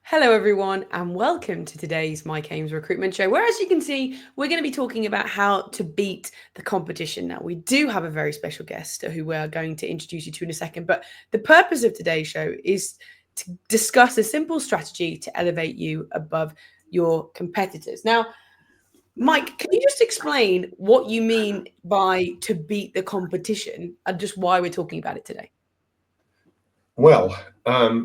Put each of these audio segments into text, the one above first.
Hello, everyone, and welcome to today's Mike Ames Recruitment Show, where, as you can see, we're going to be talking about how to beat the competition. Now, we do have a very special guest who we are going to introduce you to in a second, but the purpose of today's show is to discuss a simple strategy to elevate you above your competitors. Now, Mike, can you just explain what you mean by to beat the competition and just why we're talking about it today? Well,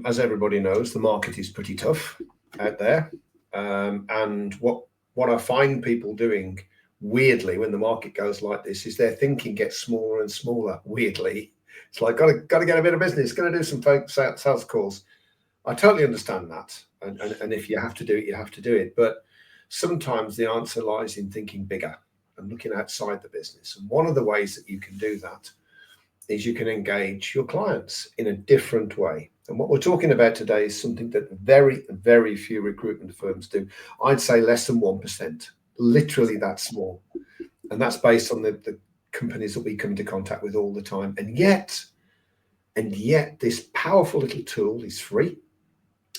as everybody knows, the market is pretty tough out there. And what I find people doing weirdly when the market goes like this is their thinking gets smaller and smaller. Weirdly, it's like got to get a bit of business, got to do some sales calls. I totally understand that, and if you have to do it, you have to do it. But sometimes the answer lies in thinking bigger and looking outside the business. And one of the ways that you can do that is you can engage your clients in a different way. And what we're talking about today is something that very, very few recruitment firms do. I'd say less than 1%, literally that small. And that's based on the companies that we come into contact with all the time. And yet this powerful little tool is free.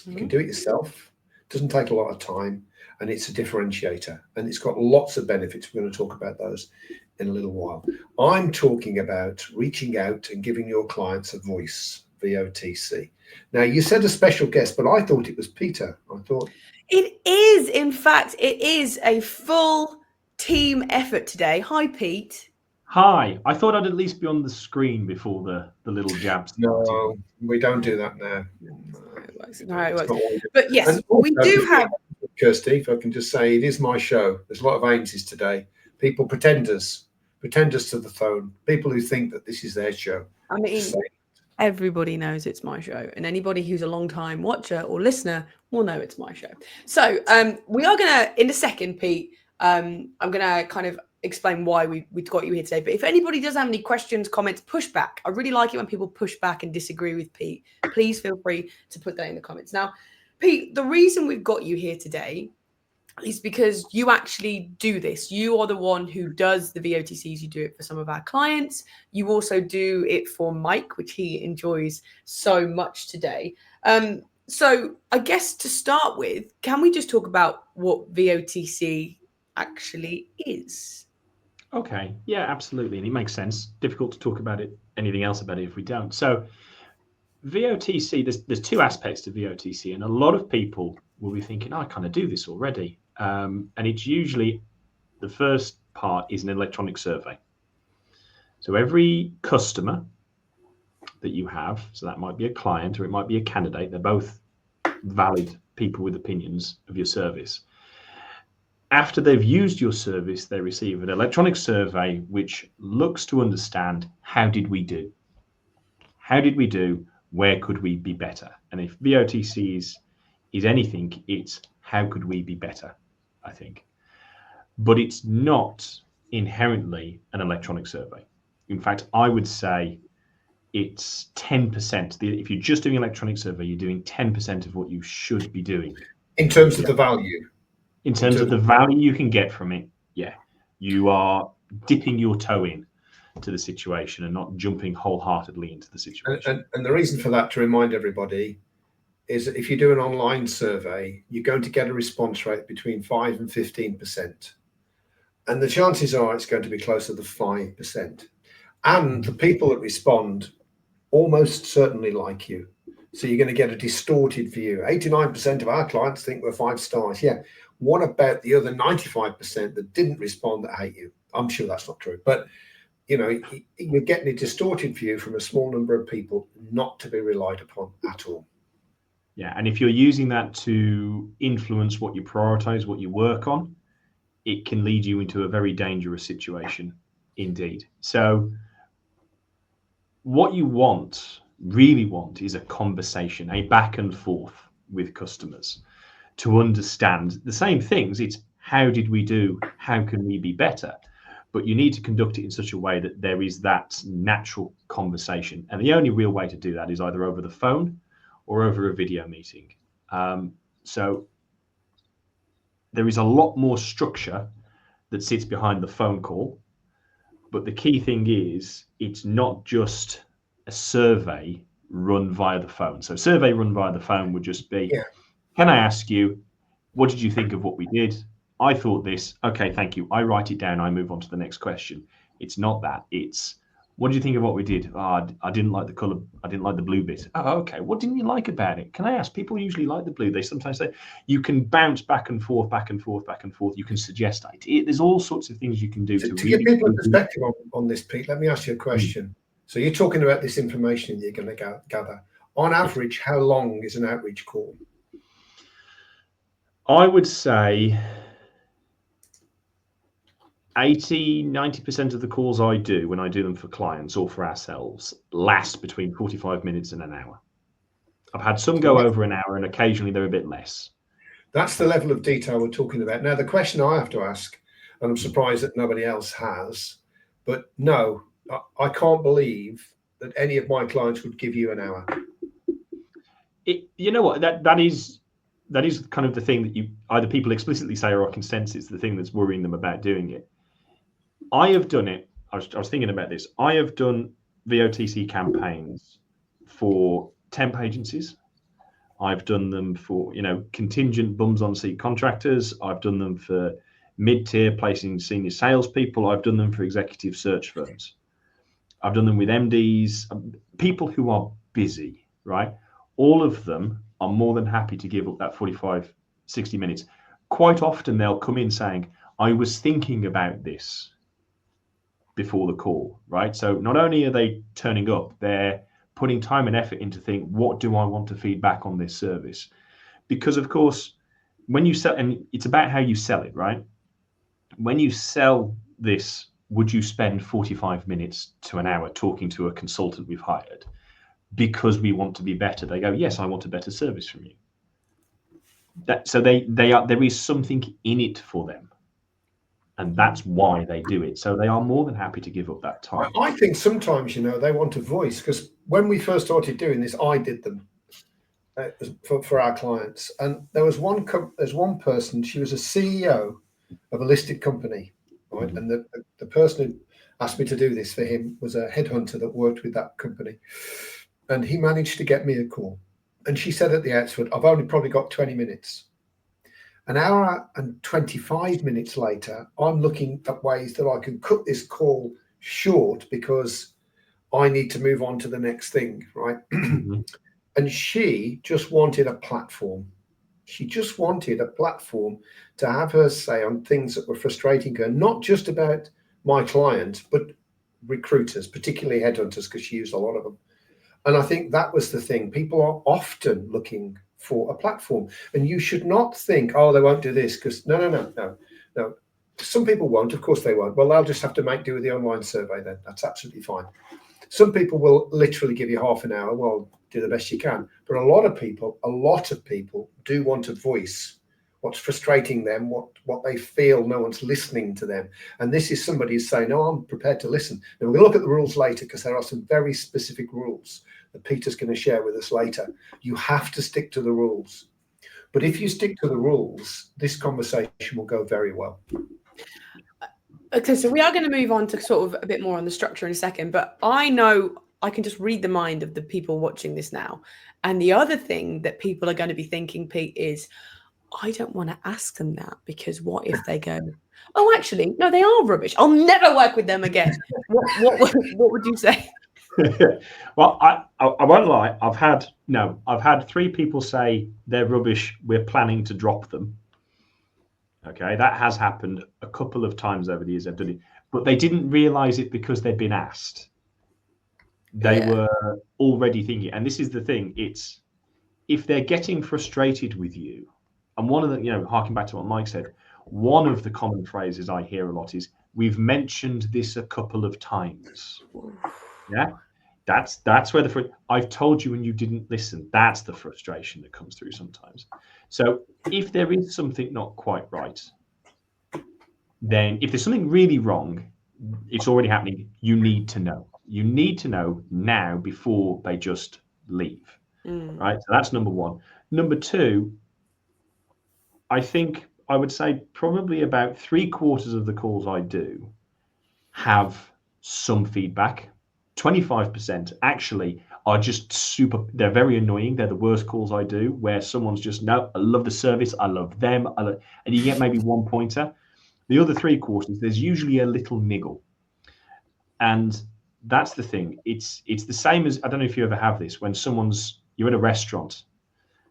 You can do it yourself. It doesn't take a lot of time, and it's a differentiator. And it's got lots of benefits. We're going to talk about those in a little while. I'm talking about reaching out and giving your clients a voice, VOTC. Now, you said a special guest, but I thought it was Peter. I thought it is. In fact, it is a full team effort today. Hi, Pete. Hi. I thought I'd at least be on the screen before the little jabs. No, we don't do that now. But yes, we do have. Kirsty, if I can just say, it is my show. There's a lot of Ameses today. People pretenders to the phone, people who think that this is their show. I mean, everybody knows it's my show, and anybody who's a long time watcher or listener will know it's my show. So we are gonna, in a second, Pete, I'm gonna kind of explain why we got you here today. But if anybody does have any questions, comments, pushback, I really like it when people push back and disagree with Pete. Please feel free to put that in the comments. Now, Pete, the reason we've got you here today is because you actually do this. You are the one who does the VOTCs. You do it for some of our clients. You also do it for Mike, which he enjoys so much today. So I guess to start with, can we just talk about what VOTC actually is? Okay. Yeah, absolutely. And it makes sense. Difficult to talk about anything else about it if we don't. So VOTC, there's two aspects to VOTC, and a lot of people will be thinking, I kind of do this already. And it's usually the first part is an electronic survey. So every customer that you have, so that might be a client or it might be a candidate, they're both valid people with opinions of your service. After they've used your service, they receive an electronic survey which looks to understand, how did we do? How did we do? Where could we be better? And if VOTC is anything, it's how could we be better, I think. But it's not inherently an electronic survey. In fact, I would say it's 10%. If you're just doing electronic survey, you're doing 10% of what you should be doing. In terms of the value? In terms of the value you can get from it, yeah. You are dipping your toe in to the situation and not jumping wholeheartedly into the situation. And the reason for that, to remind everybody, is that if you do an online survey, you're going to get a response rate between 5 and 15%. And the chances are it's going to be closer to 5%. And the people that respond almost certainly like you. So you're going to get a distorted view. 89% of our clients think we're 5 stars. Yeah. What about the other 95% that didn't respond that hate you? I'm sure that's not true. But, you know, you're getting a distorted view from a small number of people, not to be relied upon at all. Yeah, and if you're using that to influence what you prioritize, what you work on, it can lead you into a very dangerous situation indeed. So what you really want, is a conversation, a back and forth with customers to understand the same things. It's how did we do? How can we be better? But you need to conduct it in such a way that there is that natural conversation. And the only real way to do that is either over the phone or over a video meeting. So there is a lot more structure that sits behind the phone call. But the key thing is, it's not just a survey run via the phone. So survey run via the phone would just be, Can I ask you, what did you think of what we did? I thought this. Okay, thank you. I write it down. I move on to the next question. It's not that. It's, what did you think of what we did? Oh, I didn't like the color. I didn't like the blue bit. Oh, okay. What didn't you like about it? Can I ask? People usually like the blue. They sometimes say you can bounce back and forth, back and forth, back and forth. You can suggest ideas. There's all sorts of things you can do To really give people a perspective on this, Pete, let me ask you a question. So you're talking about this information you're going to gather. On average, how long is an outreach call? I would say 80-90% of the calls I do when I do them for clients or for ourselves last between 45 minutes and an hour. I've had some go over an hour, and occasionally they're a bit less. That's the level of detail we're talking about. Now, the question I have to ask, and I'm surprised that nobody else has, but no, I can't believe that any of my clients would give you an hour. You know what, that is kind of the thing that you either people explicitly say or I can sense it's the thing that's worrying them about doing it. I have done it. I was thinking about this. I have done VOTC campaigns for temp agencies. I've done them for, contingent bums on seat contractors. I've done them for mid-tier placing senior salespeople. I've done them for executive search firms. I've done them with MDs, people who are busy, right? All of them are more than happy to give up that 45, 60 minutes. Quite often they'll come in saying, I was thinking about this before the call, right? So not only are they turning up, they're putting time and effort into think, what do I want to feed back on this service? Because of course, when you sell, and it's about how you sell it, right? When you sell this, would you spend 45 minutes to an hour talking to a consultant we've hired because we want to be better? They go, yes, I want a better service from you. So there is something in it for them. And that's why they do it. So they are more than happy to give up that time. I think sometimes, they want a voice, because when we first started doing this, I did them for our clients. And there's one person, she was a CEO of a listed company, right? Mm-hmm. And the person who asked me to do this for him was a headhunter that worked with that company. And he managed to get me a call. And she said at the outset, I've only probably got 20 minutes. An hour and 25 minutes later, I'm looking at ways that I can cut this call short because I need to move on to the next thing, right? Mm-hmm. And she just wanted a platform. She just wanted a platform to have her say on things that were frustrating her, not just about my client, but recruiters, particularly headhunters, because she used a lot of them. And I think that was the thing. People are often looking for a platform, and you should not think, oh, they won't do this, because no. Some people won't, of course they won't. Well, they'll just have to make do with the online survey then. That's absolutely fine. Some people will literally give you half an hour. Well, do the best you can. But a lot of people do want a voice, what's frustrating them, what they feel no one's listening to them. And this is somebody who's saying, no, I'm prepared to listen. Now, we're going to look at the rules later, because there are some very specific rules that Peter's going to share with us later. You have to stick to the rules. But if you stick to the rules, this conversation will go very well. Okay, so we are going to move on to sort of a bit more on the structure in a second, but I know I can just read the mind of the people watching this now. And the other thing that people are going to be thinking, Pete, is I don't want to ask them that, because what if they go, oh, actually, no, they are rubbish. I'll never work with them again. What would you say? Well, I won't lie. I've had 3 people say they're rubbish. We're planning to drop them. Okay, that has happened a couple of times over the years I've done it, but they didn't realize it because they'd been asked. They were already thinking, and this is the thing, it's if they're getting frustrated with you, and one of the, harking back to what Mike said, one of the common phrases I hear a lot is, we've mentioned this a couple of times. Yeah, that's where I've told you and you didn't listen. That's the frustration that comes through sometimes. So if there is something not quite right, then if there's something really wrong, it's already happening. You need to know. You need to know now before they just leave. Right? So that's number one. Number two, I think I would say probably about 3/4 of the calls I do have some feedback. 25% actually, are just they're very annoying. They're the worst calls I do, where someone's just, no, I love the service, I love them, and you get maybe 1 pointer. The other 3/4, there's usually a little niggle. And that's the thing. It's the same as, I don't know if you ever have this, when you're in a restaurant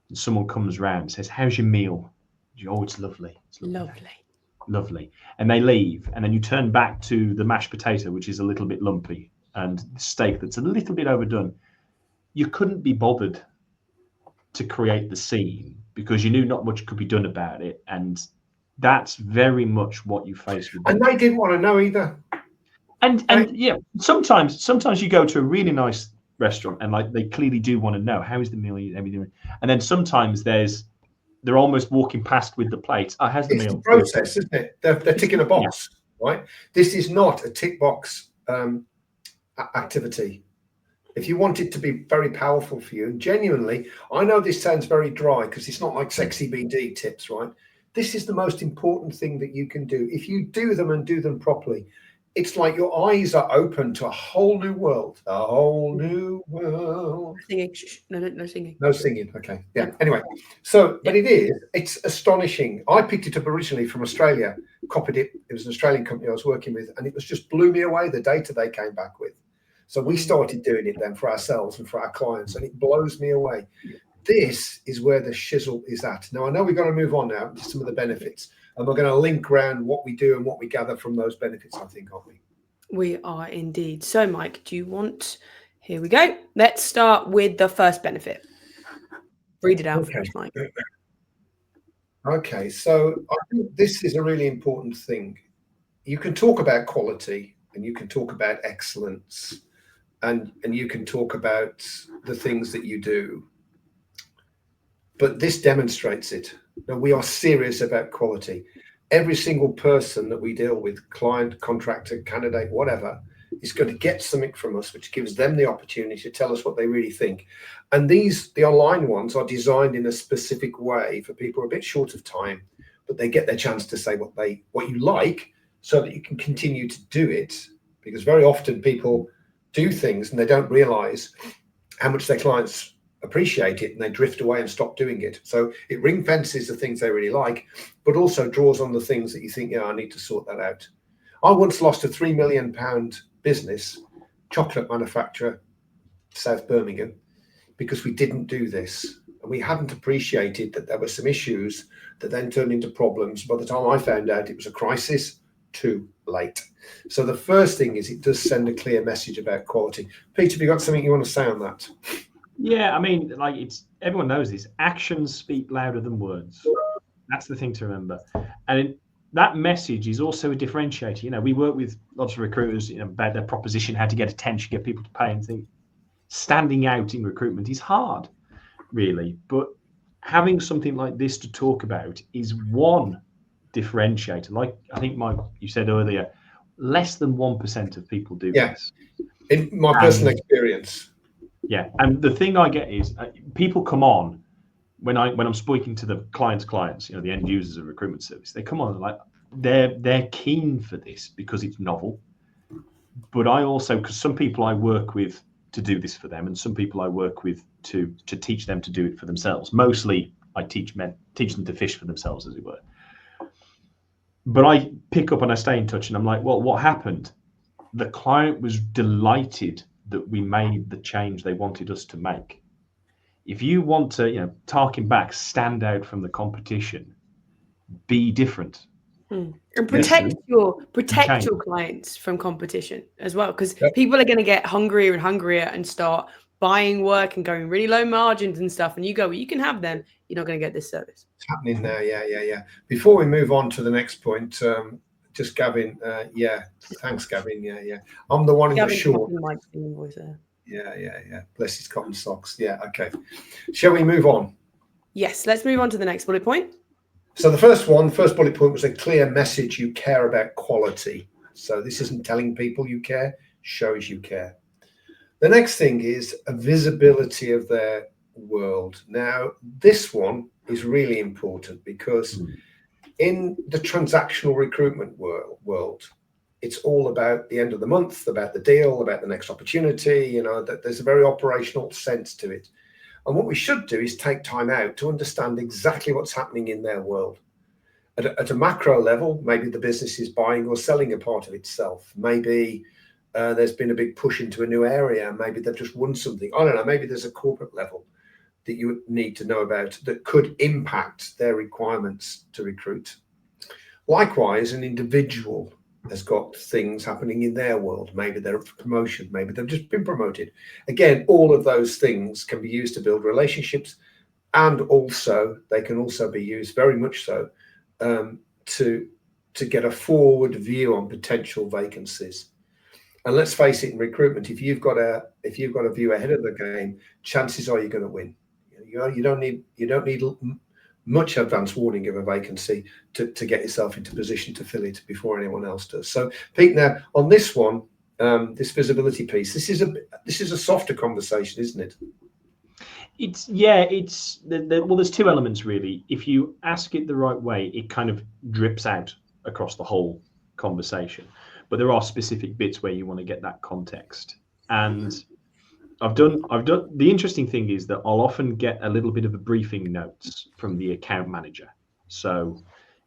and someone comes round and says, how's your meal? Oh, it's lovely. It's lovely. And they leave, and then you turn back to the mashed potato, which is a little bit lumpy, and the steak that's a little bit overdone. You couldn't be bothered to create the scene because you knew not much could be done about it. And that's very much what you face with. And they didn't want to know either. And yeah, sometimes you go to a really nice restaurant and like they clearly do want to know how is the meal, everything. And then sometimes they're almost walking past with the plate. Oh, how's the meal? It's the process, isn't it? They're ticking a box, right? This is not a tick box activity. If you want it to be very powerful for you, and genuinely, I know this sounds very dry because it's not like sexy BD tips, right? This is the most important thing that you can do. If you do them and do them properly, it's like your eyes are open to a whole new world. A whole new world. Singing. No singing. No singing. Okay. Yeah. Anyway, so, but it's astonishing. I picked it up originally from Australia, copied it. It was an Australian company I was working with, and it was just blew me away, the data they came back with. So we started doing it then for ourselves and for our clients, and it blows me away. This is where the shizzle is at. Now, I know we're going to move on now to some of the benefits, and we're going to link around what we do and what we gather from those benefits, I think, aren't we? We are indeed. So, Mike, here we go. Let's start with the first benefit. Read it out for us, Mike. Okay, so I think this is a really important thing. You can talk about quality and you can talk about excellence and you can talk about the things that you do. But this demonstrates it. Now, we are serious about quality. Every single person that we deal with, client, contractor, candidate, whatever, is going to get something from us, which gives them the opportunity to tell us what they really think. And the online ones are designed in a specific way for people who are a bit short of time, but they get their chance to say what you like so that you can continue to do it. Because very often people do things and they don't realize how much their clients appreciate it and they drift away and stop doing it. So it ring fences the things they really like, but also draws on the things that you think, I need to sort that out. I once lost a £3 million business, chocolate manufacturer, South Birmingham, because we didn't do this. And we hadn't appreciated that there were some issues that then turned into problems. By the time I found out it was a crisis, too late. So the first thing is it does send a clear message about quality. Peter, have you got something you want to say on that? Yeah, I mean, like everyone knows this. Actions speak louder than words. That's the thing to remember. And that message is also a differentiator. We work with lots of recruiters, about their proposition, how to get attention, get people to pay, and think standing out in recruitment is hard, really. But having something like this to talk about is one differentiator. Like I think, Mike, you said earlier, less than 1% of people do this. In my personal experience. Yeah, and the thing I get is people come on when I'm speaking to the clients, the end users of recruitment service. They come on like they're keen for this because it's novel. But I also, because some people I work with to do this for them, and some people I work with to teach them to do it for themselves. Mostly, I teach them to fish for themselves, as it were. But I pick up and I stay in touch, and I'm like, well, what happened? The client was delighted that we made the change they wanted us to make. If you want to, tarking back, stand out from the competition, be different. And protect your clients from competition as well, because people are going to get hungrier and hungrier and start buying work and going really low margins and stuff. And you go, well, you can have them. You're not going to get this service. It's happening now. Yeah. Before we move on to the next point, just Gavin. Thanks, Gavin. Yeah. I'm the one in the short. Yeah. Bless his cotton socks. Yeah. Okay. Shall we move on? Yes. Let's move on to the next bullet point. So the first bullet point was a clear message. You care about quality. So this isn't telling people you care, shows you care. The next thing is a visibility of their world. Now, this one is really important because in the transactional recruitment world, it's all about the end of the month, about the deal, about the next opportunity. You know, that there's a very operational sense to it. And what we should do is take time out to understand exactly what's happening in their world. At a macro level, maybe the business is buying or selling a part of itself. Maybe there's been a big push into a new area. Maybe they've just won something. I don't know. Maybe there's a corporate level that you need to know about that could impact their requirements to recruit. Likewise, an individual has got things happening in their world. Maybe they're up for promotion. Maybe they've just been promoted. Again, all of those things can be used to build relationships, and also they can also be used very much so to get a forward view on potential vacancies. And let's face it, in recruitment, if you've got a view ahead of the game, chances are you're going to win. You don't need much advance warning of a vacancy to get yourself into position to fill it before anyone else does. So, Pete, now on this one, this visibility piece, this is a softer conversation, isn't it? Well, there's two elements really. If you ask it the right way, it kind of drips out across the whole conversation. But there are specific bits where you want to get that context. And I've done the interesting thing is that I'll often get a little bit of a briefing notes from the account manager. So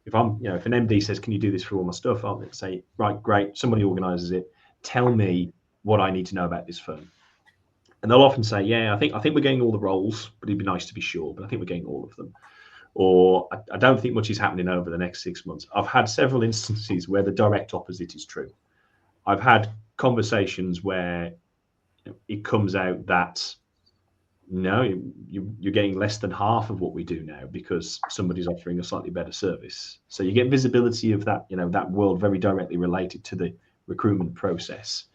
if an MD says, can you do this for all my stuff? I'll say, right, great. Somebody organizes it. Tell me what I need to know about this firm. And they'll often say, yeah, I think we're getting all the roles, but it'd be nice to be sure, but I think we're getting all of them. Or I don't think much is happening over the next 6 months. I've had several instances where the direct opposite is true. I've had conversations where it comes out that no, you're getting less than half of what we do now because somebody's offering a slightly better service. So you get visibility of that, that world very directly related to the recruitment process.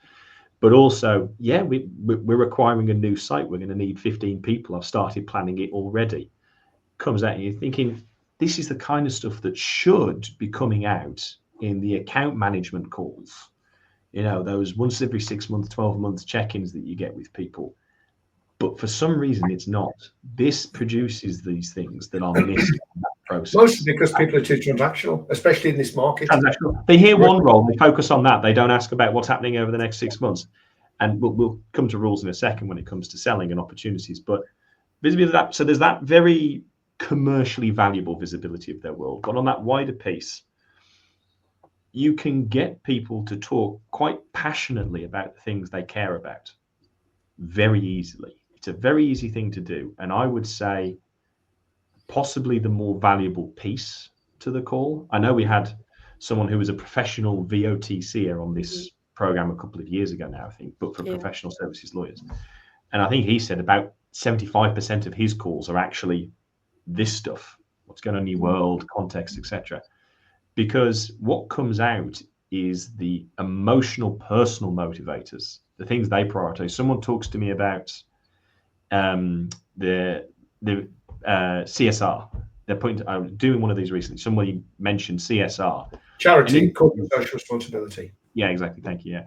But also, yeah, we're acquiring a new site. We're going to need 15 people. I've started planning it already. Comes out and you're thinking, this is the kind of stuff that should be coming out in the account management calls. Those once every 6 months, 12 months check-ins that you get with people. But for some reason, it's not. This produces these things that are missed in that process. Mostly because people are too transactional, especially in this market. Transactional. They hear one role, they focus on that. They don't ask about what's happening over the next 6 months. And we'll come to rules in a second when it comes to selling and opportunities. But visibility of that, so there's that very commercially valuable visibility of their world. But on that wider piece, you can get people to talk quite passionately about the things they care about very easily. It's a very easy thing to do. And I would say possibly the more valuable piece to the call. I know we had someone who was a professional VOTCer on this program a couple of years ago now, I think, but for professional services lawyers. And I think he said about 75% of his calls are actually this stuff, what's going on in your world, context, etc. Because what comes out is the emotional, personal motivators, the things they prioritize. Someone talks to me about the CSR. I was doing one of these recently. Somebody mentioned CSR. Charity, corporate social responsibility. Yeah, exactly. Thank you. Yeah.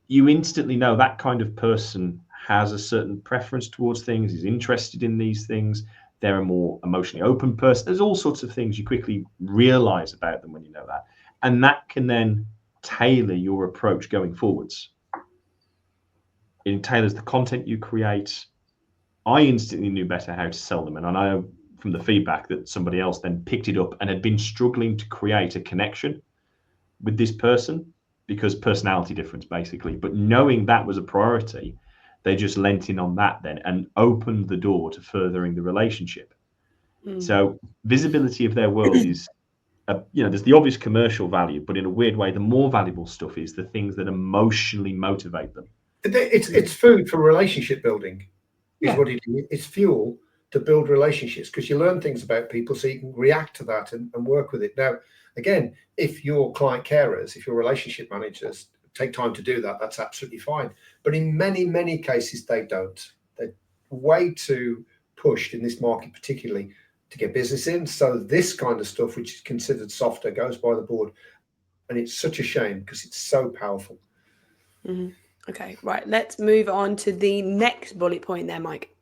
You instantly know that kind of person has a certain preference towards things, is interested in these things. They're a more emotionally open person. There's all sorts of things you quickly realize about them when you know that. And that can then tailor your approach going forwards. It tailors the content you create. I instantly knew better how to sell them. And I know from the feedback that somebody else then picked it up and had been struggling to create a connection with this person because personality difference, basically. But knowing that was a priority, they just lent in on that then and opened the door to furthering the relationship. So visibility of their world is, there's the obvious commercial value, but in a weird way, the more valuable stuff is the things that emotionally motivate them. It's food for relationship building, is what it is. It's fuel to build relationships because you learn things about people so you can react to that and work with it. Now, again, if your client carers, if your relationship managers take time to do that, that's absolutely fine. But in many, many cases, they don't. They're way too pushed in this market, particularly to get business in. So this kind of stuff, which is considered softer, goes by the board. And it's such a shame because it's so powerful. Mm-hmm. Okay, right. Let's move on to the next bullet point there, Mike.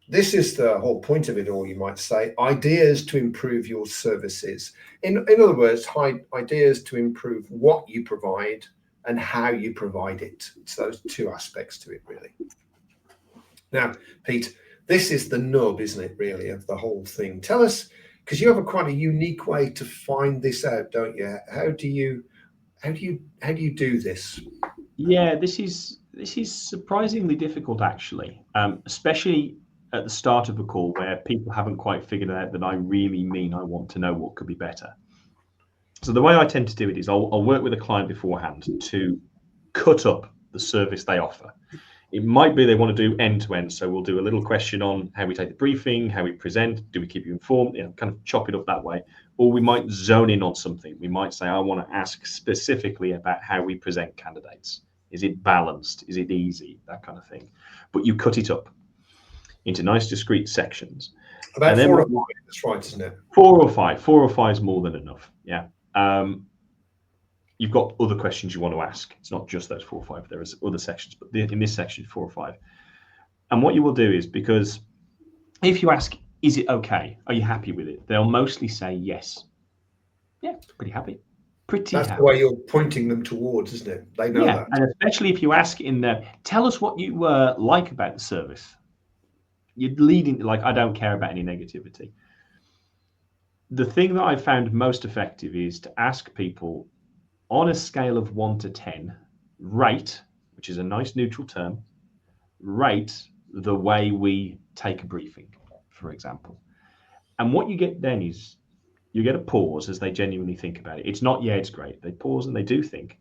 This is the whole point of it all, you might say. Ideas to improve your services. In other words, ideas to improve what you provide and how you provide it. It's those two aspects to it, really. Now, Pete, this is the nub, isn't it, really, of the whole thing. Tell us, because you have quite a unique way to find this out, don't you? How do you do this? Yeah, this is surprisingly difficult, actually, especially at the start of a call where people haven't quite figured out that I really mean I want to know what could be better. So the way I tend to do it is I'll work with a client beforehand to cut up the service they offer. It might be they want to do end-to-end, so we'll do a little question on how we take the briefing, how we present, do we keep you informed, kind of chop it up that way. Or we might zone in on something. We might say, I want to ask specifically about how we present candidates. Is it balanced? Is it easy? That kind of thing. But you cut it up into nice discrete sections. About 4 or 5, that's right, isn't it? 4 or 5. 4 or 5 is more than enough, yeah. You've got other questions you want to ask. It's not just those 4 or 5. There is other sections, but in this section, 4 or 5. And what you will do is, because if you ask, is it okay? Are you happy with it? They'll mostly say yes. Yeah, pretty happy. That's the way you're pointing them towards, isn't it? They know that. And especially if you ask in there, tell us what you like about the service. You're leading, like, I don't care about any negativity. The thing that I've found most effective is to ask people, on a scale of 1 to 10, rate, which is a nice neutral term, rate the way we take a briefing, for example. And what you get then is you get a pause as they genuinely think about it. It's not, yeah, it's great. They pause and they do think.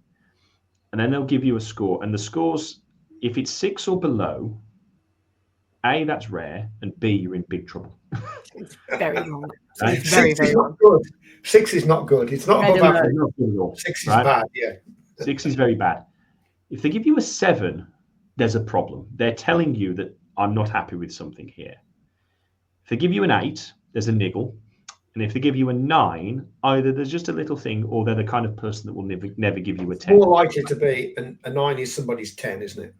And then they'll give you a score. And the scores, if it's 6 or below, A, that's rare, and B, you're in big trouble. It's very wrong. Right? It's very, very wrong. Good. 6 is not good. It's not above average. 6 is bad, yeah. 6 is very bad. If they give you a 7, there's a problem. They're telling you that I'm not happy with something here. If they give you an 8, there's a niggle. And if they give you a 9, either there's just a little thing, or they're the kind of person that will never give you a 10. More likely to be a 9 is somebody's 10, isn't it?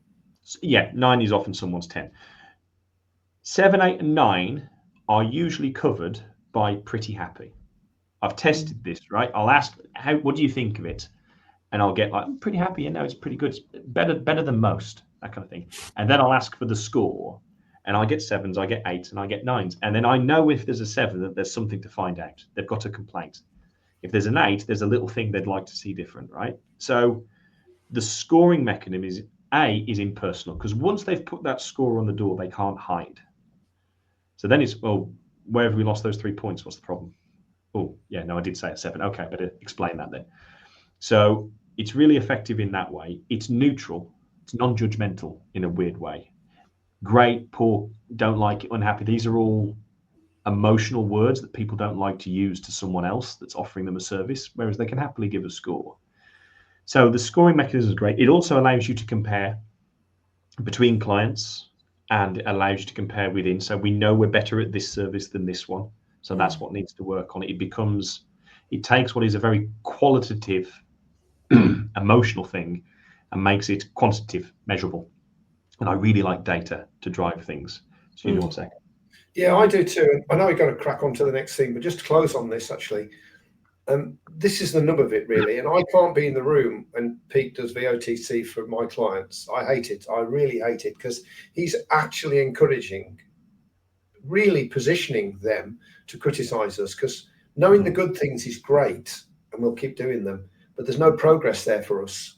Yeah, 9 is often someone's 10. 7, 8, and 9 are usually covered by pretty happy. I've tested this, right? I'll ask, what do you think of it? And I'll get like, I'm pretty happy. It's pretty good. It's better than most, that kind of thing. And then I'll ask for the score, and I get 7s, I get 8s, and I get 9s. And then I know if there's a 7 that there's something to find out. They've got a complaint. If there's an 8, there's a little thing they'd like to see different, right? So the scoring mechanism is impersonal, because once they've put that score on the door, they can't hide. So then it's, well, where have we lost those 3 points? What's the problem? Oh, yeah, no, I did say a 7. Okay, better explain that then. So it's really effective in that way. It's neutral. It's non-judgmental in a weird way. Great, poor, don't like it, unhappy. These are all emotional words that people don't like to use to someone else that's offering them a service, whereas they can happily give a score. So the scoring mechanism is great. It also allows you to compare between clients, and it allows you to compare within. So we know we're better at this service than this one. So that's what needs to work on it. It takes what is a very qualitative, emotional thing and makes it quantitative, measurable. And I really like data to drive things. So you know one second. Yeah, I do too. I know we've got to crack on to the next thing, but just to close on this, actually, this is the nub of it, really. And I can't be in the room when Pete does VOTC for my clients. I hate it. I really hate it, because he's actually encouraging, really positioning them to criticize us, because knowing the good things is great and we'll keep doing them, but there's no progress there for us.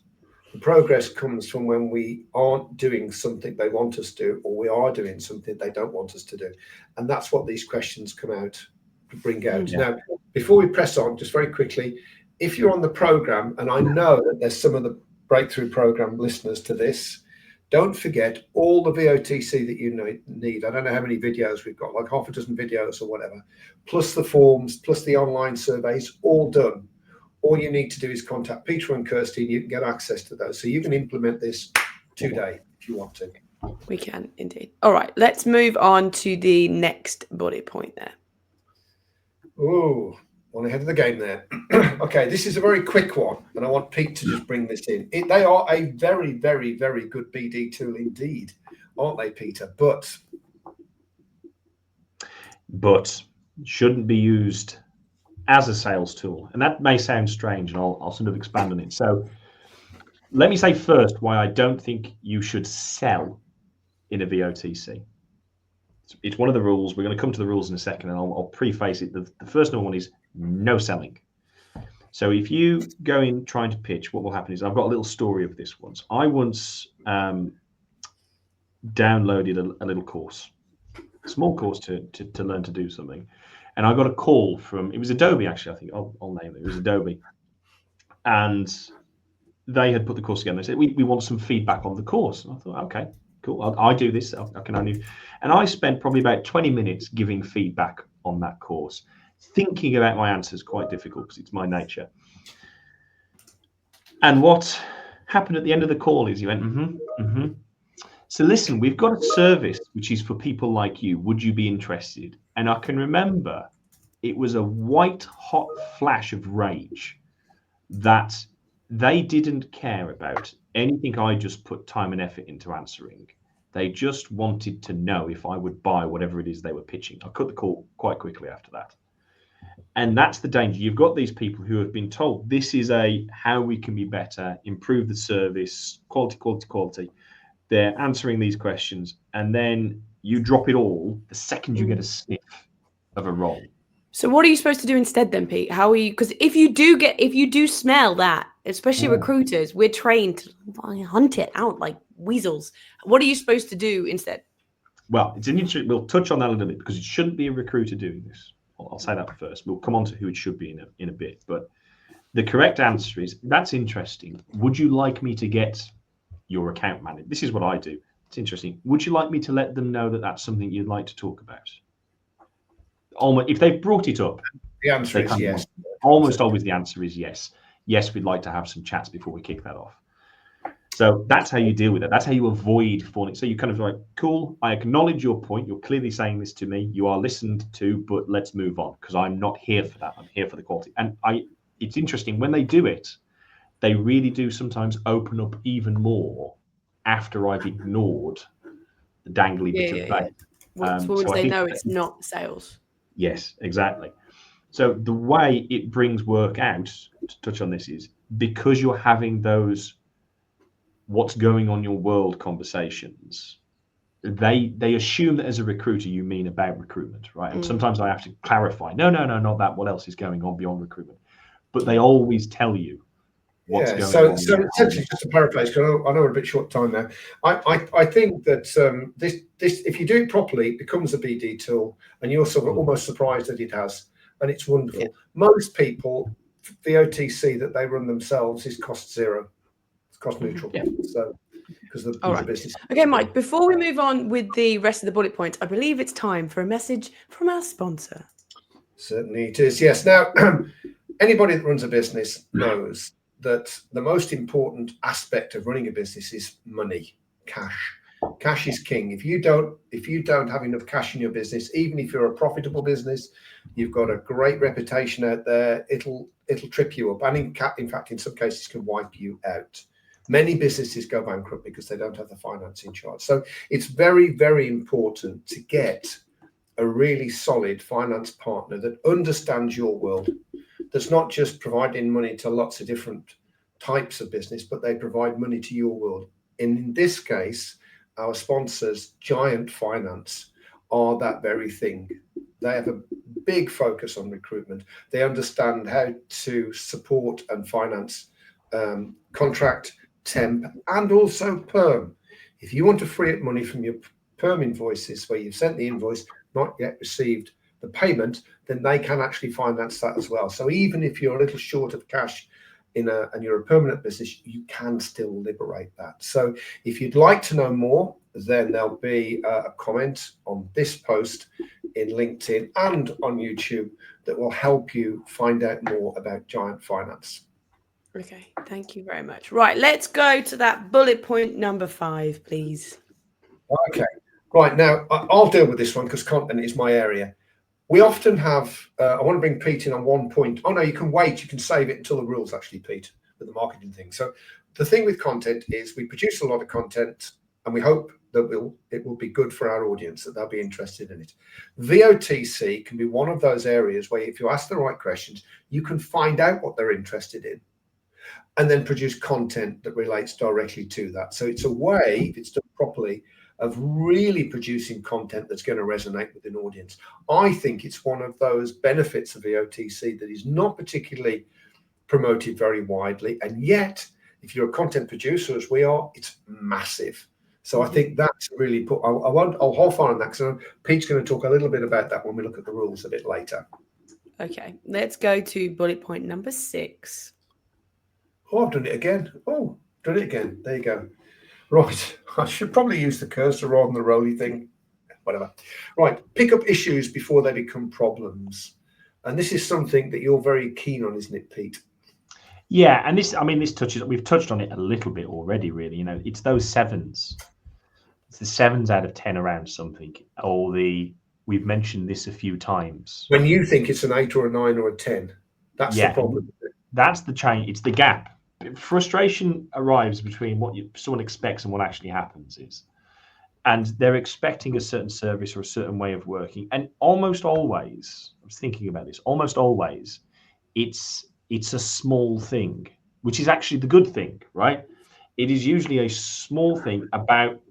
The progress comes from when we aren't doing something they want us to do, or we are doing something they don't want us to do. And that's what these questions come out to bring out. Yeah. Now, before we press on, just very quickly, if you're on the program, and I know that there's some of the Breakthrough Program listeners to this, don't forget all the VOTC that you need. I don't know how many videos we've got, like half a dozen videos or whatever, plus the forms, plus the online surveys, all done. All you need to do is contact Peter and Kirsty, and you can get access to those. So you can implement this today if you want to. We can indeed. All right, let's move on to the next body point there. Oh, one ahead of the game there. Okay, this is a very quick one, and I want Pete to just bring this in. They are a very, very, very good BD tool indeed, aren't they, Peter? But shouldn't be used as a sales tool. And that may sound strange, and I'll sort of expand on it. So let me say first why I don't think you should sell in a VOTC. It's one of the rules. We're going to come to the rules in a second, and I'll preface it. The first one is no selling. So if you go in trying to pitch, what will happen is, I've got a little story of this once. I once downloaded a little course, a small course to learn to do something. And I got a call from, it was Adobe actually, I think, I'll name it. It was Adobe. And they had put the course together. They said, we want some feedback on the course. And I thought, okay, cool. I do this. I can only, and I spent probably about 20 minutes giving feedback on that course, thinking about my answers, quite difficult because it's my nature. And what happened at the end of the call is he went, So listen, we've got a service which is for people like you. Would you be interested? And I can remember it was a white hot flash of rage that they didn't care about anything I just put time and effort into answering. They just wanted to know if I would buy whatever it is they were pitching. I cut the call quite quickly after that. And that's the danger. You've got these people who have been told this is how we can be better, improve the service, quality. They're answering these questions, and then you drop it all the second you get a sniff of a role. So what are you supposed to do instead then, Pete? How are you? Because if you do smell that, especially recruiters, we're trained to hunt it out like weasels. What are you supposed to do instead? Well, it's an interesting. We'll touch on that a little bit because it shouldn't be a recruiter doing this. I'll say that first. We'll come on to who it should be in a bit. But the correct answer is, that's interesting. Would you like me to get your account manager? This is what I do. It's interesting. Would you like me to let them know that that's something you'd like to talk about? Almost, if they've brought it up, the answer is yes. Almost always the answer is yes. Yes, we'd like to have some chats before we kick that off. So that's how you deal with it. That's how you avoid falling. So you kind of like, cool, I acknowledge your point. You're clearly saying this to me. You are listened to, but let's move on because I'm not here for that. I'm here for the quality. And it's interesting when they do it, they really do sometimes open up even more after I've ignored the dangly bit of bait. Once they know it's not sales. Yes, exactly. So the way it brings work out, to touch on this, is because you're having those what's going on in your world conversations, they assume that as a recruiter you mean about recruitment, right? And sometimes I have to clarify, no, not that. What else is going on beyond recruitment? But they always tell you what's going on. So essentially, just to paraphrase, because I know we're a bit short time now. I think that this if you do it properly, it becomes a BD tool, and you're sort of almost surprised that it has, and it's wonderful. Yeah. Most people, the OTC that they run themselves is cost zero. It's cost neutral. Yeah. So because of the business. Okay, Mike, before we move on with the rest of the bullet points, I believe it's time for a message from our sponsor. Certainly it is. Yes. Now, anybody that runs a business knows that the most important aspect of running a business is money, cash. Cash is king. If you don't have enough cash in your business, even if you're a profitable business, you've got a great reputation out there, it'll trip you up, and in fact, in some cases, can wipe you out. Many businesses go bankrupt because they don't have the financing charge. So it's very, very important to get a really solid finance partner that understands your world, that's not just providing money to lots of different types of business, but they provide money to your world. And in this case, our sponsors, Giant Finance, are that very thing. They have a big focus on recruitment. They understand how to support and finance contract, temp, and also perm. If you want to free up money from your perm invoices where you've sent the invoice, not yet received the payment, then they can actually finance that as well. So even if you're a little short of cash and you're a permanent business, you can still liberate that. So if you'd like to know more, then there'll be a comment on this post in LinkedIn and on YouTube that will help you find out more about Giant Finance. Okay, thank you very much. Right, let's go to that bullet point number 5, please. Okay, right, now I'll deal with this one because content is my area. We often have, I want to bring Pete in on one point. Oh no, you can wait, you can save it until the rules actually, Pete, with the marketing thing. So the thing with content is we produce a lot of content and we hope that it will be good for our audience, that they'll be interested in it. VOTC can be one of those areas where if you ask the right questions, you can find out what they're interested in. and then produce content that relates directly to that. So it's a way, if it's done properly, of really producing content that's going to resonate with an audience. I think it's one of those benefits of VOTC that is not particularly promoted very widely, and yet if you're a content producer as we are, it's massive. So I think that's really I'll hold fire on that, because Pete's going to talk a little bit about that when we look at the rules a bit later. Okay, let's go to bullet point number 6. Oh, I've done it again. Oh, done it again. There you go. Right, I should probably use the cursor rather than the roly thing. Whatever. Right, pick up issues before they become problems. And this is something that you're very keen on, isn't it, Pete? Yeah, and we've touched on it a little bit already, really. You know, it's those 7s. It's the 7s out of 10 around something, or we've mentioned this a few times. When you think it's an 8 or a 9 or a 10, that's the problem. That's the change. It's the gap. Frustration arrives between what someone expects and what actually happens and they're expecting a certain service or a certain way of working. And almost always, I was thinking about this, almost always, it's a small thing, which is actually the good thing, right? It is usually a small thing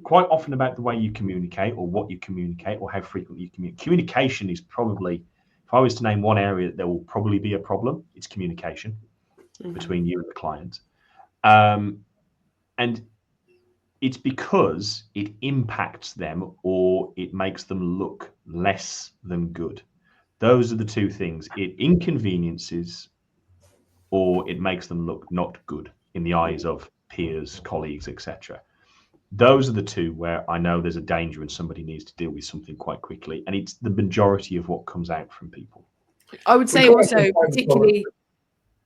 quite often about the way you communicate or what you communicate or how frequently you communicate. Communication is probably, if I was to name one area that there will probably be a problem, it's communication between you and the client. And it's because it impacts them or it makes them look less than good. Those are the two things. It inconveniences or it makes them look not good in the eyes of peers, colleagues, etc. Those are the two where I know there's a danger and somebody needs to deal with something quite quickly. And it's the majority of what comes out from people. I would say also, particularly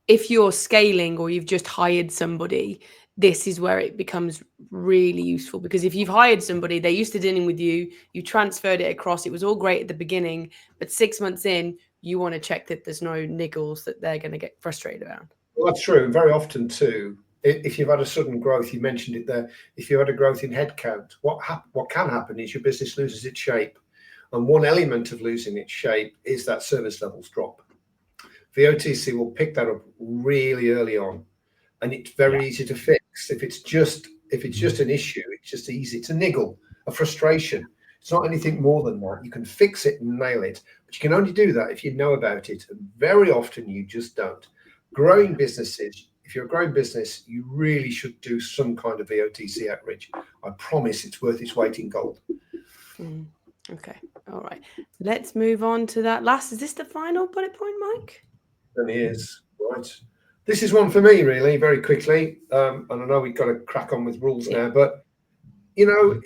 if you're scaling or you've just hired somebody, this is where it becomes really useful, because if you've hired somebody, they're used to dealing with you, you transferred it across, it was all great at the beginning, but 6 months in, you want to check that there's no niggles that they're going to get frustrated around. Well, that's true. Very often too, if you've had a sudden growth, you mentioned it there, if you had a growth in headcount, what can happen is your business loses its shape. And one element of losing its shape is that service levels drop. VOTC will pick that up really early on, and it's very easy to fix. If it's just an issue, it's just easy. It's a niggle, a frustration. It's not anything more than that. You can fix it and nail it, but you can only do that if you know about it. And very often you just don't. Growing businesses, if you're a growing business, you really should do some kind of VOTC outreach. I promise it's worth its weight in gold. Okay. All right. Let's move on to that last. Is this the final bullet point, Mike? And it is. Right. This is one for me, really, very quickly. And I know we've got to crack on with rules now, but you know,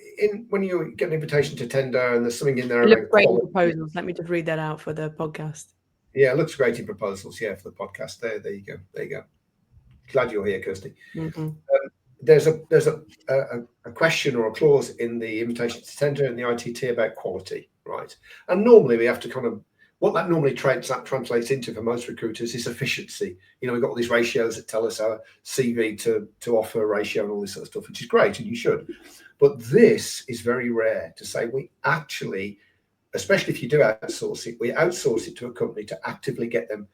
when you get an invitation to tender and there's something in there. It looks great in proposals. Let me just read that out for the podcast. Yeah, it looks great in proposals. Yeah, for the podcast. There you go. There you go. Glad you're here, Kirsty. There's a question or a clause in the invitation to tender in the ITT about quality, right? And normally we have to kind of, what that normally translates into for most recruiters is efficiency. You know, we've got all these ratios that tell us our CV to offer ratio and all this sort of stuff, which is great, and you should. But this is very rare to say we actually, especially if you do outsource it, we outsource it to a company to actively get them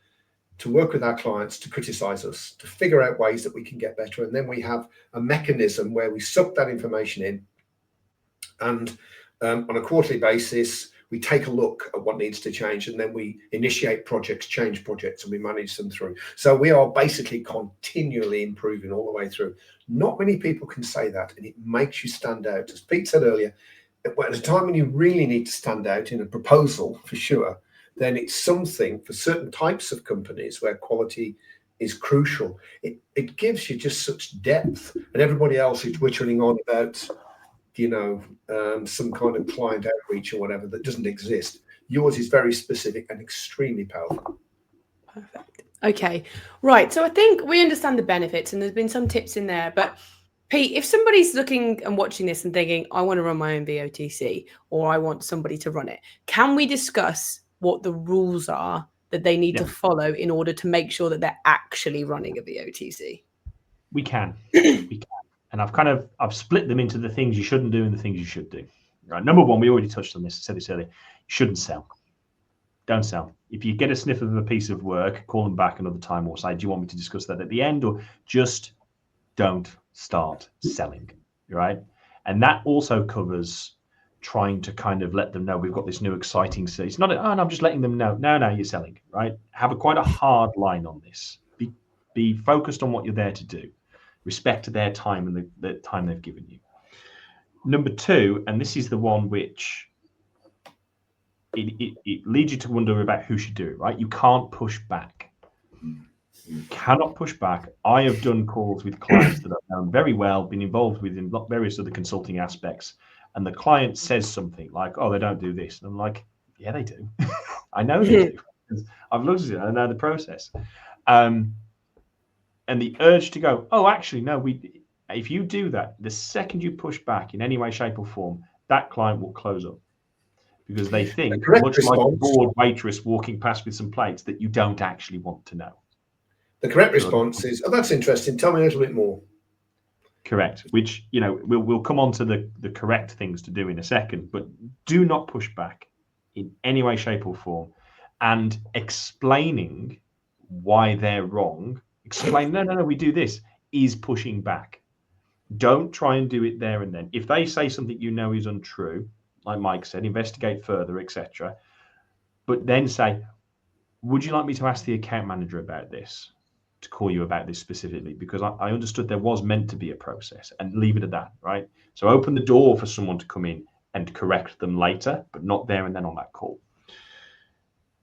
to work with our clients, to criticize us, to figure out ways that we can get better. And then we have a mechanism where we suck that information in. And on a quarterly basis, we take a look at what needs to change, and then we initiate projects, change projects, and we manage them through. So we are basically continually improving all the way through. Not many people can say that, and it makes you stand out. As Pete said earlier, at a time when you really need to stand out in a proposal, for sure, then it's something for certain types of companies where quality is crucial. It gives you just such depth, and everybody else is whittling on about, you know, some kind of client outreach or whatever that doesn't exist. Yours is very specific and extremely powerful. Perfect. Okay, right. So I think we understand the benefits, and there's been some tips in there. But Pete, if somebody's looking and watching this and thinking, I want to run my own VOTC, or I want somebody to run it, can we discuss what the rules are that they need to follow in order to make sure that they're actually running a VOTC? We can. We can. And I've split them into the things you shouldn't do and the things you should do. Right. Number one, we already touched on this. I said this earlier. You shouldn't sell. Don't sell. If you get a sniff of a piece of work, call them back another time or say, do you want me to discuss that at the end? Or just don't start selling, right? And that also covers trying to kind of let them know we've got this new exciting season. It's not, oh, no, I'm just letting them know. No, you're selling, right? Have quite a hard line on this. Be focused on what you're there to do. Respect their time and the time they've given you. Number two, and this is the one which it leads you to wonder about who should do it, right? You can't push back. You cannot push back. I have done calls with clients that I've known very well, been involved with in various other consulting aspects, and the client says something like, oh, they don't do this. And I'm like, yeah, they do. I know they do. I've looked at it. I know the process. And the urge to go, oh, actually, no, if you do that, the second you push back in any way, shape, or form, that client will close up. Because they think, much like a bored waitress walking past with some plates, that you don't actually want to know. The correct response is, oh, that's interesting. Tell me a little bit more. Correct. Which, we'll come on to the correct things to do in a second, but do not push back in any way, shape, or form. And explaining why they're wrong, explain, no, we do this, is pushing back. Don't try and do it there and then. If they say something is untrue, like Mike said, investigate further, etc. But then say, would you like me to ask the account manager about this, to call you about this specifically? Because I understood there was meant to be a process, and leave it at that, right? So open the door for someone to come in and correct them later, but not there and then on that call.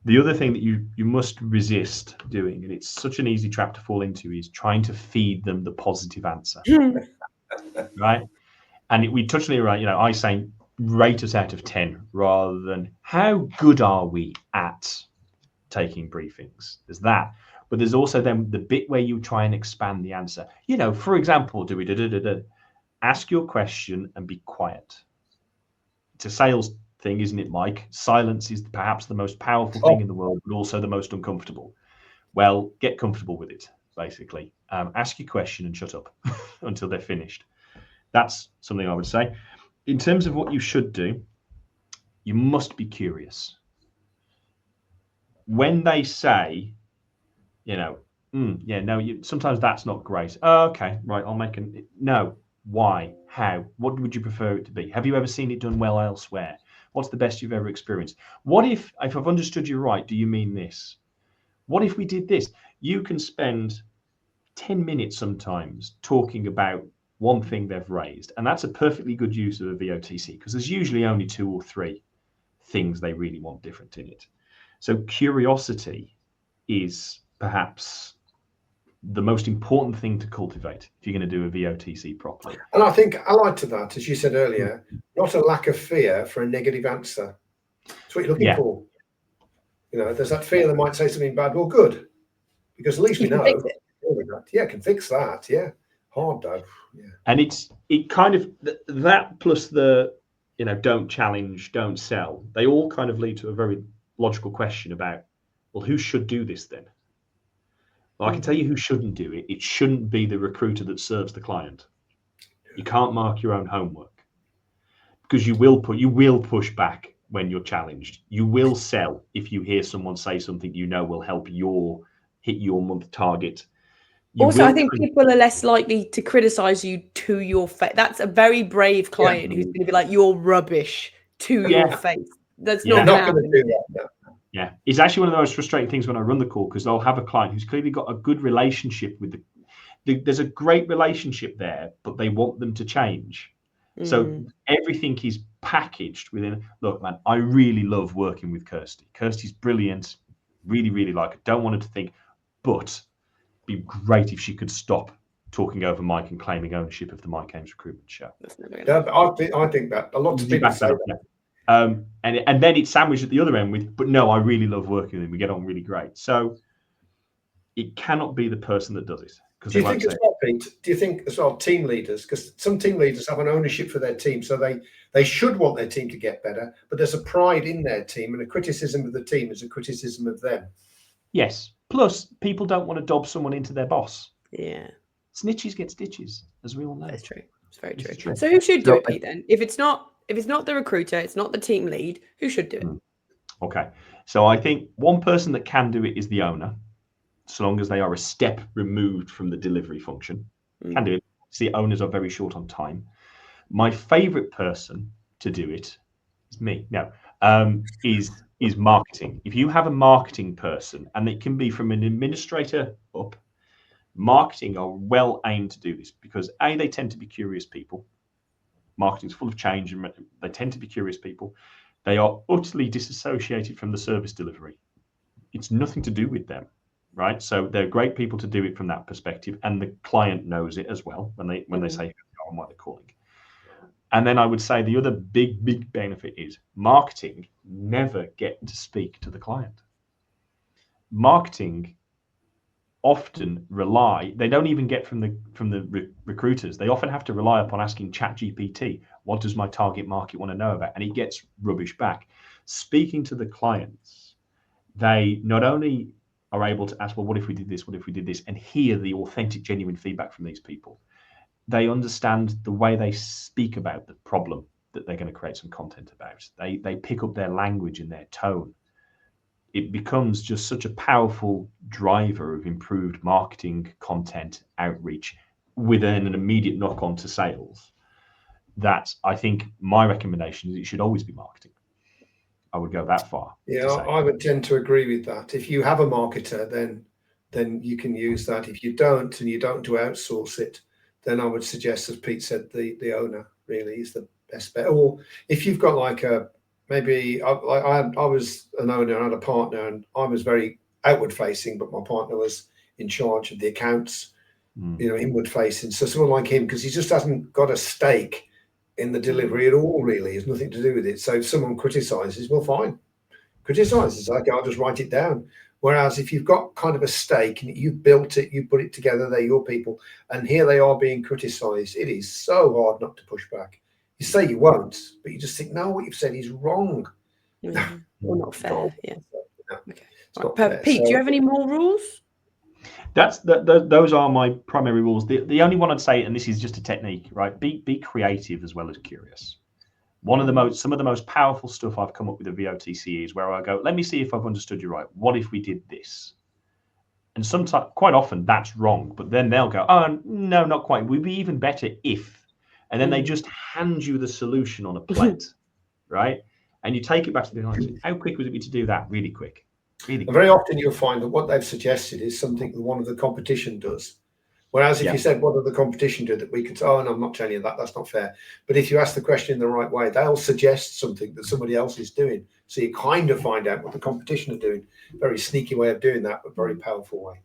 The other thing that you must resist doing, and it's such an easy trap to fall into, is trying to feed them the positive answer, right? And we touched on it, right? I say, rate us out of 10 rather than how good are we at taking briefings. There's that, but there's also then the bit where you try and expand the answer. For example, ask your question and be quiet. It's a sales thing, isn't it, Mike? Silence is perhaps the most powerful thing in the world, but also the most uncomfortable. Well, get comfortable with it, basically. Ask your question and shut up until they're finished. That's something I would say. In terms of what you should do, you must be curious. When they say, sometimes that's not great. Oh, okay, right, I'll make no. Why? How? What would you prefer it to be? Have you ever seen it done well elsewhere? What's the best you've ever experienced? What if I've understood you right, do you mean this? What if we did this? You can spend 10 minutes sometimes talking about one thing they've raised, and that's a perfectly good use of a VOTC, because there's usually only 2 or 3 things they really want different in it. So curiosity is perhaps the most important thing to cultivate if you're going to do a VOTC properly. And I think allied to that, as you said earlier, not a lack of fear for a negative answer. That's what you're looking for. There's that fear they might say something bad. Well, good, because at least we know. Yeah, can fix that. Yeah. Hard though. Yeah. And it kind of that plus the don't challenge, don't sell, they all kind of lead to a very logical question about, well, who should do this then? Well, I can tell you who shouldn't do it. It shouldn't be the recruiter that serves the client. You can't mark your own homework, because you will push back when you're challenged. You will sell if you hear someone say something will help hit your month target. Also, I think people are less likely to criticize you to your face. That's a very brave client who's going to be like, you're rubbish to your face. That's not going to happen. Do that, no. Yeah, it's actually one of the most frustrating things when I run the call, because they'll have a client who's clearly got a good relationship with there's a great relationship there, but they want them to change. So everything is packaged within, look, man, I really love working with Kirsty. Kirsty's brilliant. Really, really like her. Don't want her to think, but be great if she could stop talking over Mike and claiming ownership of the Mike Ames Recruitment Show. I think that a lot of people say that. And then it's sandwiched at the other end with, but no, I really love working with him. We get on really great. So it cannot be the person that does it. Do you think as well, Pete? Do you think as well team leaders? Because some team leaders have an ownership for their team, so they should want their team to get better. But there's a pride in their team, and a criticism of the team is a criticism of them. Yes. Plus, people don't want to dob someone into their boss. Yeah. Snitches get stitches, as we all know. That's true. It's very true. So who should do it, Pete, then? If it's not the recruiter, it's not the team lead, who should do it? Okay. So I think one person that can do it is the owner, so long as they are a step removed from the delivery function. Can do it. See, owners are very short on time. My favorite person to do it is me. No, is marketing. If you have a marketing person, and it can be from an administrator up, marketing are well aimed to do this because they tend to be curious people. Marketing's full of change, and they tend to be curious people. They are utterly disassociated from the service delivery. It's nothing to do with them, right? So they're great people to do it from that perspective, and the client knows it as well when they say who they are and what they're calling. And then I would say the other big benefit is marketing never get to speak to the client. Marketing often they don't even get from the recruiters. They often have to rely upon asking ChatGPT, what does my target market want to know about? And it gets rubbish back. Speaking to the clients, they not only are able to ask, well, what if we did this? What if we did this? And hear the authentic, genuine feedback from these people. They understand the way they speak about the problem that they're going to create some content about. They pick up their language and their tone. It becomes just such a powerful driver of improved marketing, content, outreach, with an immediate knock on to sales, that I think my recommendation is it should always be marketing. I would go that far. Yeah, I would tend to agree with that. If you have a marketer, then you can use that. If you don't, and you don't to outsource it, then I would suggest, as Pete said, the owner really is the best bet. Or if you've got like maybe I was an owner, I had a partner, and I was very outward facing, but my partner was in charge of the accounts, inward facing. So someone like him, because he just hasn't got a stake in the delivery at all, really. It's nothing to do with it. So if someone criticizes, well, fine. Criticizes, okay, I'll just write it down. Whereas if you've got kind of a stake and you've built it, you put it together, they're your people, and here they are being criticized, it is so hard not to push back. You say you won't, but you just think, no, what you've said is wrong. Or not fair. Yeah. Okay. Right. Pete, do you have any more rules? Those are my primary rules. The only one I'd say, and this is just a technique, right? Be creative as well as curious. Some of the most powerful stuff I've come up with at VOTC is where I go, let me see if I've understood you right. What if we did this? And sometimes, quite often, that's wrong. But then they'll go, oh, no, not quite. We'd be even better if. And then they just hand you the solution on a plate, right? And you take it back to the client. How quick would it be to do that? Really quick. Really quick. Very often you'll find that what they've suggested is something that one of the competition does. Whereas if you said, what does the competition do, that we could say, oh, no, I'm not telling you that, that's not fair. But if you ask the question in the right way, they'll suggest something that somebody else is doing. So you kind of find out what the competition are doing. Very sneaky way of doing that, but very powerful way.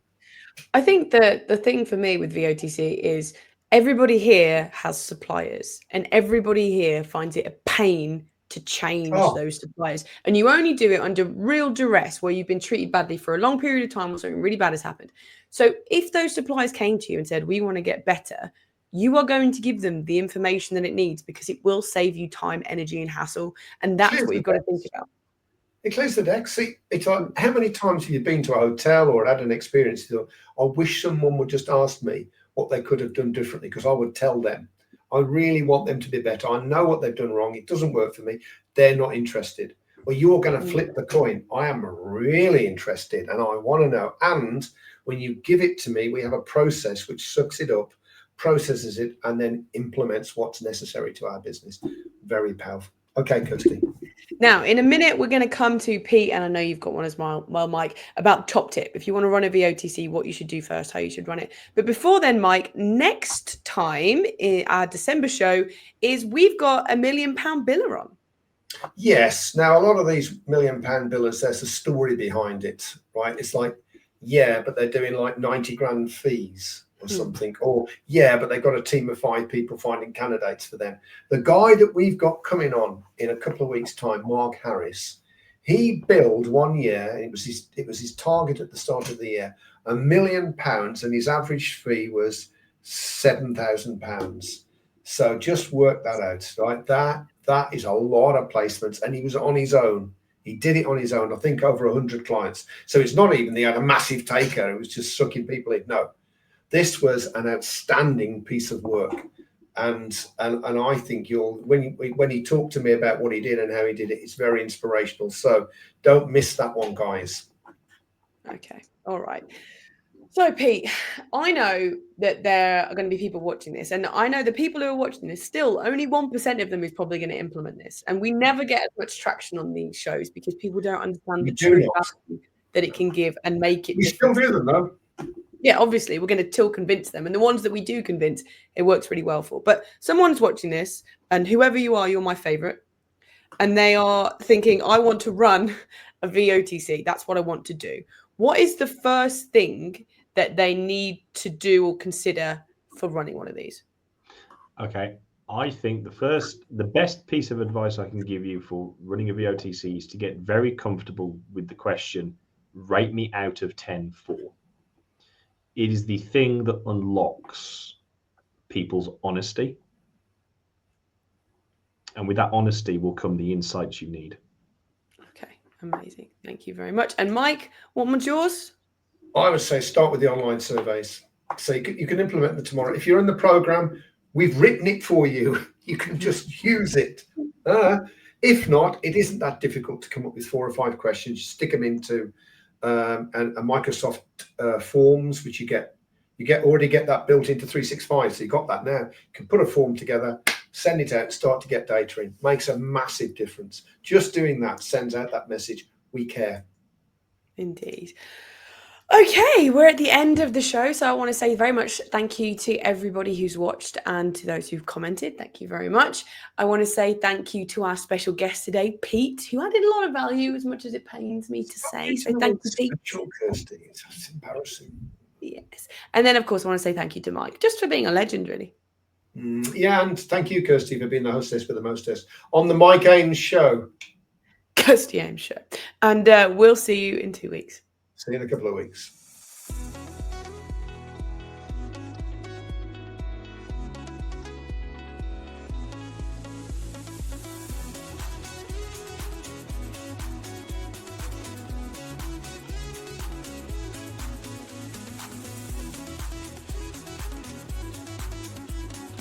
I think that the thing for me with VOTC is everybody here has suppliers, and everybody here finds it a pain to change those suppliers. And you only do it under real duress, where you've been treated badly for a long period of time or something really bad has happened. So if those suppliers came to you and said, we want to get better, you are going to give them the information that it needs, because it will save you time, energy, and hassle. And that's what you've got to think about. It clears the deck. See, it's like, how many times have you been to a hotel or had an experience? I wish someone would just ask me what they could have done differently, because I would tell them. I really want them to be better. I know what they've done wrong. It doesn't work for me. They're not interested. Well, you're going to flip the coin. I am really interested and I want to know. And when you give it to me, we have a process which sucks it up, processes it, and then implements what's necessary to our business. Very powerful. Okay, Kirsty. Now, in a minute, we're going to come to Pete, and I know you've got one as well, Mike, about top tip. If you want to run a VOTC, what you should do first, how you should run it. But before then, Mike, next time in our December show is we've got £1 million biller on. Yes. Now, a lot of these £1 million billers, there's a story behind it, right? It's like, yeah, but they're doing like 90 grand fees or something, or yeah, but they've got a team of 5 people finding candidates for them. The guy that we've got coming on in a couple of weeks' time, Mark Harris, he billed 1 year, and it was his target at the start of the year, £1 million, and his average fee was £7,000. So just work that out, right? That is a lot of placements, and he was on his own. He did it on his own, I think over 100 clients. So it's not even he had a massive taker, it was just sucking people in. No. This was an outstanding piece of work. And I think when he talked to me about what he did and how he did it, it's very inspirational. So don't miss that one, guys. Okay. All right. So, Pete, I know that there are going to be people watching this, and I know the people who are watching this, still only 1% of them is probably going to implement this. And we never get as much traction on these shows because people don't understand the true value that it can give and make it We different. still do them, though. Yeah, obviously, we're going to still convince them. And the ones that we do convince, it works really well for. But someone's watching this, and whoever you are, you're my favorite. And they are thinking, I want to run a VOTC. That's what I want to do. What is the first thing that they need to do or consider for running one of these? Okay. I think the best piece of advice I can give you for running a VOTC is to get very comfortable with the question, rate me out of 10 for. It is the thing that unlocks people's honesty. And with that honesty will come the insights you need. Okay, amazing. Thank you very much. And Mike, what was yours? I would say start with the online surveys. So you can implement them tomorrow. If you're in the program, we've written it for you. You can just use it. If not, it isn't that difficult to come up with 4 or 5 questions. You stick them into a Microsoft Forms, which you already get that built into 365. So you got that now. You can put a form together, send it out, start to get data in. Makes a massive difference. Just doing that sends out that message. We care. Indeed. Okay, we're at the end of the show, so I want to say very much thank you to everybody who's watched and to those who've commented. Thank you very much. I want to say thank you to our special guest today, Pete, who added a lot of value, as much as it pains me to say. So thank you, Pete. Kirsty. It's embarrassing. Yes. And then, of course, I want to say thank you to Mike, just for being a legend, really. Yeah, and thank you, Kirsty, for being the hostess for the mostess on the Mike Ames Show. Kirsty Ames Show. And we'll see you in 2 weeks. See you in a couple of weeks.